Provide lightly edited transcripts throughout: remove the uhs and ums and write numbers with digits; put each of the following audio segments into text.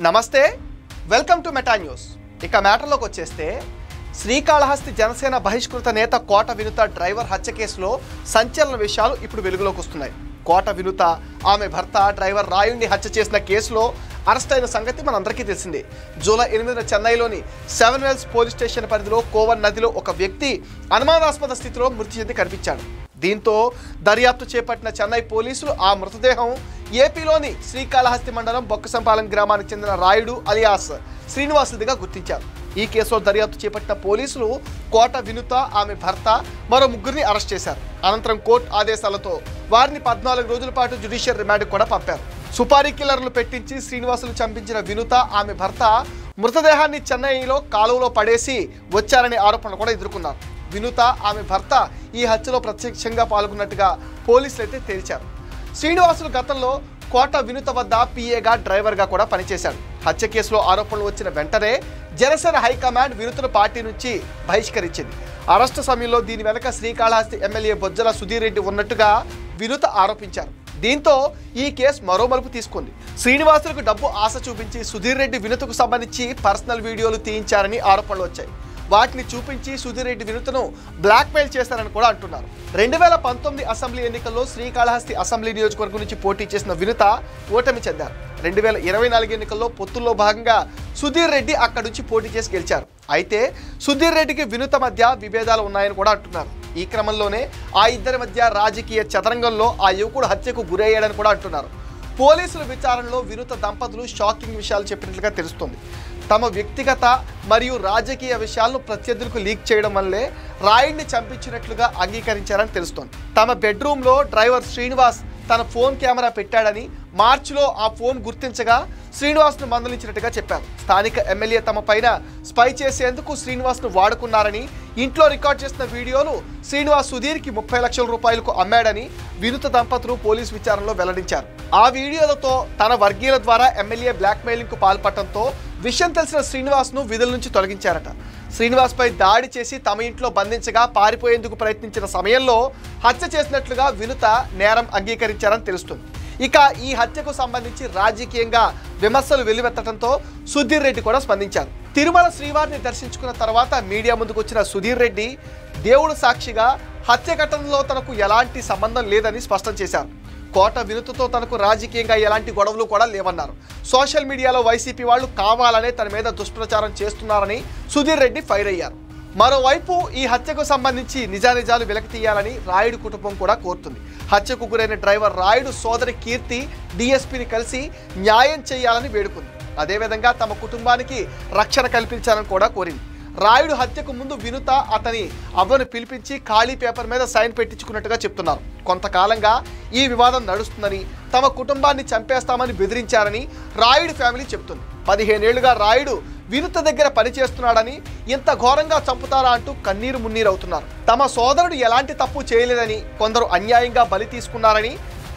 నమస్తే, welcome to meta news. ఇక మ్యాటర్లోకి వచ్చేస్తే శ్రీకాళహస్తి జనసేన బహిష్కృత నేత కోట వినుత డ్రైవర్ హత్య కేసులో సంచలన విషయాలు ఇప్పుడు వెలుగులోకి వస్తున్నాయి. కోట వినుత ఆమె భర్త డ్రైవర్ రాయుడిని హత్య చేసిన కేసులో అరెస్ట్ అయిన సంగతి మనందరికీ తెలిసిందే. జూలై 8న చెన్నైలోని 7 వెల్స్ పోలీస్ స్టేషన్ పరిధిలో కోవన్ నదిలో ఒక వ్యక్తి అనుమానాస్పద స్థితిలో మృతి చెంది కనిపించాడు. దీంతో దర్యాప్తు చేపట్టిన చెన్నై పోలీసులు ఆ మృతదేహం ఏపీలోని శ్రీకాళహస్తి మండలం బొక్కసంపాలెం గ్రామానికి చెందిన రాయుడు అలియాస్ శ్రీనివాసుదిగా గుర్తించారు. ఈ కేసులో దర్యాప్తు చేపట్టిన పోలీసులు కోట వినుత ఆమె భర్త మరో ముగ్గురిని అరెస్ట్ చేశారు. అనంతరం కోర్టు ఆదేశాలతో వారిని 14 రోజుల పాటు జ్యుడిషియల్ రిమాండ్ కూడా పంపారు. సుపారీ కిల్లర్లు పెట్టించి శ్రీనివాసులు చంపించిన వినుత ఆమె భర్త మృతదేహాన్ని చెన్నైలో కాలువలో పడేసి వచ్చారనే ఆరోపణలు కూడా ఎదుర్కొన్నారు. వినుత ఆమె భర్త ఈ హత్యలో ప్రత్యక్షంగా పాల్గొన్నట్టుగా పోలీసులు అయితే తేల్చారు. శ్రీనివాసులు గతంలో కోట వినుత వద్ద పిఏగా డ్రైవర్గా కూడా పనిచేశాడు. హత్య కేసులో ఆరోపణలు వచ్చిన వెంటనే జనసేన హైకమాండ్ వినుతను పార్టీ నుంచి బహిష్కరించింది. అరెస్టు సమయంలో దీని వెనక శ్రీకాళహస్తి ఎమ్మెల్యే బొజ్జల సుధీర్ రెడ్డి ఉన్నట్టుగా వినుత ఆరోపించారు. దీంతో ఈ కేసు మరో మలుపు తీసుకుంది. శ్రీనివాసులకు డబ్బు ఆశ చూపించి సుధీర్ రెడ్డి వినుతకు సంబంధించి పర్సనల్ వీడియోలు తీయించారని ఆరోపణలు వచ్చాయి. వాటిని చూపించి సుధీర్ రెడ్డి వినుతను బ్లాక్మెయిల్ చేశారని కూడా అంటున్నారు. 2019 అసెంబ్లీ ఎన్నికల్లో శ్రీకాళహస్తి అసెంబ్లీ నియోజకవర్గం నుంచి పోటీ చేసిన వినుత ఓటమి చెందారు. 2024 ఎన్నికల్లో పొత్తుల్లో భాగంగా సుధీర్ రెడ్డి అక్కడి నుంచి పోటీ చేసి గెలిచారు. అయితే సుధీర్ రెడ్డికి వినుత మధ్య విభేదాలు ఉన్నాయని కూడా అంటున్నారు. ఈ క్రమంలోనే ఆ ఇద్దరి మధ్య రాజకీయ చదరంగంలో ఆ యువకుడు హత్యకు గురయ్యాడని కూడా అంటున్నారు. పోలీసుల విచారణలో వినుత దంపతులు షాకింగ్ విషయాలు చెప్పినట్లుగా తెలుస్తుంది. తమ వ్యక్తిగత మరియు రాజకీయ విషయాలను ప్రత్యర్థులకు లీక్ చేయడం వల్లే రాయుడిని చంపించినట్లుగా అంగీకరించారని తెలుస్తోంది. తమ బెడ్రూమ్లో డ్రైవర్ శ్రీనివాస్ తన ఫోన్ కెమెరా పెట్టాడని, మార్చిలో ఆ ఫోన్ గుర్తించగా శ్రీనివాస్ను మందలించినట్టుగా చెప్పారు. స్థానిక ఎమ్మెల్యే తమ పైన స్పై చేసేందుకు శ్రీనివాస్ను వాడుకున్నారని, ఇంట్లో రికార్డ్ చేసిన వీడియోలు శ్రీనివాస్ సుధీర్కి 30 లక్షల రూపాయలకు అమ్మాడని వినుత దంపతులు పోలీసు విచారణలో వెల్లడించారు. ఆ వీడియోలతో తన వర్గీయుల ద్వారా ఎమ్మెల్యే బ్లాక్మెయిలింగ్కు పాల్పడటంతో విషయం తెలిసిన శ్రీనివాస్ను విధుల నుంచి తొలగించారట. శ్రీనివాస్పై దాడి చేసి తమ ఇంట్లో బంధించగా పారిపోయేందుకు ప్రయత్నించిన సమయంలో హత్య చేసినట్లుగా వినుత నేరం అంగీకరించారని తెలుస్తుంది. ఇక ఈ హత్యకు సంబంధించి రాజకీయంగా విమర్శలు వెల్లువెత్తడంతో సుధీర్ రెడ్డి కూడా స్పందించారు. తిరుమల శ్రీవారిని దర్శించుకున్న తర్వాత మీడియా ముందుకు వచ్చిన సుధీర్ రెడ్డి దేవుడు సాక్షిగా హత్య ఘటనలో తనకు ఎలాంటి సంబంధం లేదని స్పష్టం చేశారు. కోట వినుతతో తనకు రాజకీయంగా ఎలాంటి గొడవలు కూడా లేవన్నారు. సోషల్ మీడియాలో వైసీపీ వాళ్ళు కావాలనే తన మీద దుష్ప్రచారం చేస్తున్నారని సుధీర్ రెడ్డి ఫైర్ అయ్యారు. మరోవైపు ఈ హత్యకు సంబంధించి నిజానిజాలు వెలికితీయాలని రాయుడు కుటుంబం కూడా కోరుతుంది. హత్యకు గురైన డ్రైవర్ రాయుడు సోదరి కీర్తి డీఎస్పీని కలిసి న్యాయం చేయాలని వేడుకుంది. అదేవిధంగా తమ కుటుంబానికి రక్షణ కల్పించాలని కూడా కోరింది. రాయుడు హత్యకు ముందు వినుత అతని అవ్వను పిలిపించి ఖాళీ పేపర్ మీద సైన్ పెట్టించుకున్నట్టుగా చెప్తున్నారు. కొంతకాలంగా ఈ వివాదం నడుస్తుందని, తమ కుటుంబాన్ని చంపేస్తామని బెదిరించారని రాయుడు ఫ్యామిలీ చెప్తుంది. 15 ఏళ్లుగా రాయుడు వినుత దగ్గర పనిచేస్తున్నాడని, ఇంత ఘోరంగా చంపుతారా అంటూ కన్నీరు మున్నీరవుతున్నారు. తమ సోదరుడు ఎలాంటి తప్పు చేయలేదని, కొందరు అన్యాయంగా బలి తీసుకున్నారని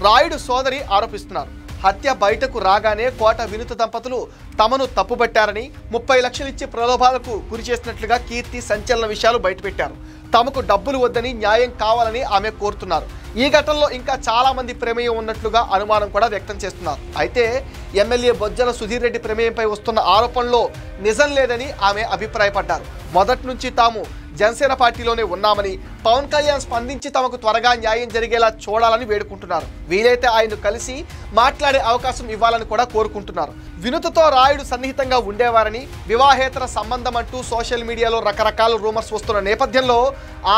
రాయుడు సోదరి ఆరోపిస్తున్నారు. హత్య బయటకు రాగానే కోట వినుత దంపతులు తమను తప్పుబట్టారని, 30 లక్షలు ఇచ్చి ప్రలోభాలకు గురి చేసినట్లుగా కీర్తి సంచలన విషయాలు బయటపెట్టారు. తమకు డబ్బులు వద్దని, న్యాయం కావాలని ఆమె కోరుతున్నారు. ఈ ఘటనలో ఇంకా చాలా మంది ప్రమేయం ఉన్నట్లుగా అనుమానం కూడా వ్యక్తం చేస్తున్నారు. అయితే ఎమ్మెల్యే బొజ్జల సుధీర్ రెడ్డి ప్రమేయంపై వస్తున్న ఆరోపణలో నిజం లేదని ఆమె అభిప్రాయపడ్డారు. మొదటి నుంచి తాము జనసేన పార్టీలోనే ఉన్నామని, పవన్ కళ్యాణ్ స్పందించి తమకు త్వరగా న్యాయం జరిగేలా చూడాలని వేడుకుంటున్నారు. వీలైతే ఆయన్ను కలిసి మాట్లాడే అవకాశం ఇవ్వాలని కూడా కోరుకుంటున్నారు. వినుతతో రాయుడు సన్నిహితంగా ఉండేవారని, వివాహేతర సంబంధం అంటూ సోషల్ మీడియాలో రకరకాల రూమర్స్ వస్తున్న నేపథ్యంలో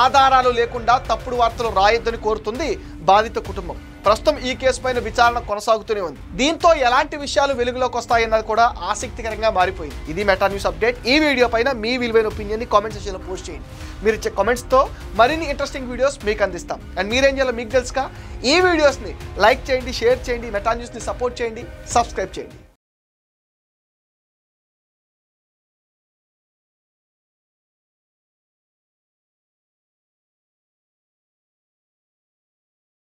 ఆధారాలు లేకుండా తప్పుడు వార్తలు రాయొద్దని కోరుతుంది బాధిత కుటుంబం. ప్రస్తుతం ఈ కేసు పైన విచారణ కొనసాగుతూనే ఉంది. దీంతో ఎలాంటి విషయాలు వెలుగులోకి వస్తాయన్నది కూడా ఆసక్తికరంగా మారిపోయింది. ఇది మెటా న్యూస్ అప్డేట్. ఈ వీడియో పైన మీ విలువైన ఒపీనియన్ని కామెంట్ సెక్షన్లో పోస్ట్ చేయండి. మీరు ఇచ్చే కామెంట్స్తో మరిన్ని ఇంట్రెస్టింగ్ వీడియోస్ మీకు అందిస్తాం. అండ్ మీరేం చేయాలో మీకు తెలుసుగా, ఈ వీడియోస్ని లైక్ చేయండి, షేర్ చేయండి, మెటా న్యూస్ని సపోర్ట్ చేయండి, సబ్స్క్రైబ్ చేయండి.